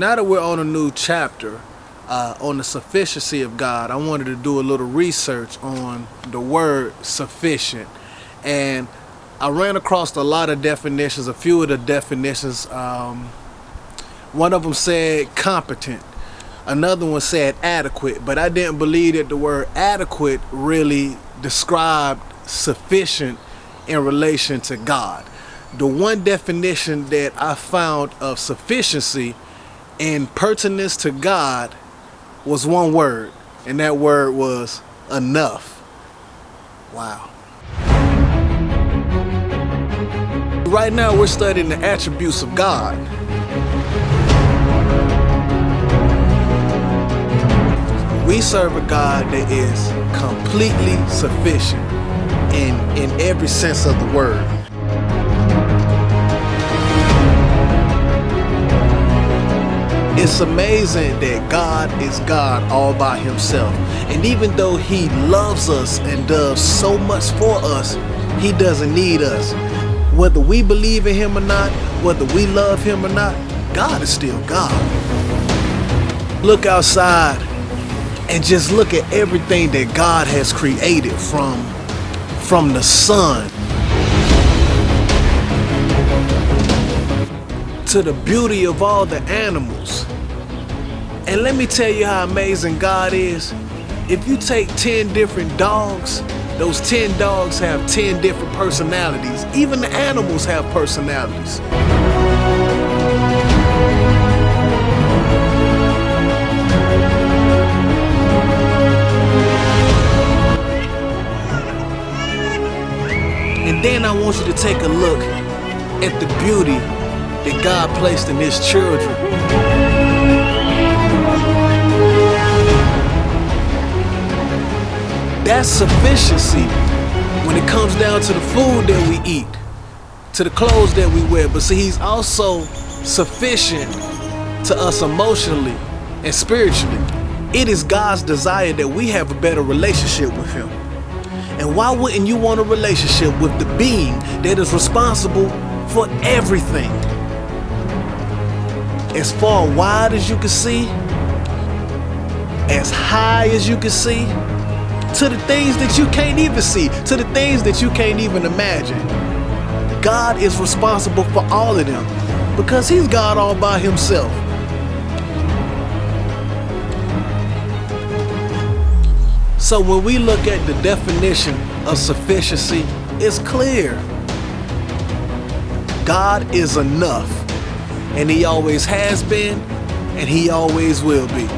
Now that we're on a new chapter on the sufficiency of God, I wanted to do a little research on the word sufficient. And I ran across a lot of definitions, a few of the definitions. One of them said competent. Another one said adequate, but I didn't believe that the word adequate really described sufficient in relation to God. The one definition that I found of sufficiency in pertinence to God was one word, and that word was enough. Wow. Right now we're studying the attributes of God. We serve a God that is completely sufficient in every sense of the word. It's amazing that God is God all by himself. And even though he loves us and does so much for us, he doesn't need us. Whether we believe in him or not, whether we love him or not, God is still God. Look outside and just look at everything that God has created, from the sun to the beauty of all the animals. And let me tell you how amazing God is. If you take 10 different dogs, those 10 dogs have 10 different personalities. Even the animals have personalities. And then I want you to take a look at the beauty that God placed in his children. That's sufficiency when it comes down to the food that we eat, to the clothes that we wear. But see, he's also sufficient to us emotionally and spiritually. It is God's desire that we have a better relationship with him. And why wouldn't you want a relationship with the being that is responsible for everything? As far wide as you can see, as high as you can see, to the things that you can't even see, to the things that you can't even imagine. God is responsible for all of them because he's God all by himself. So when we look at the definition of sufficiency, it's clear. God is enough, and he always has been, and he always will be.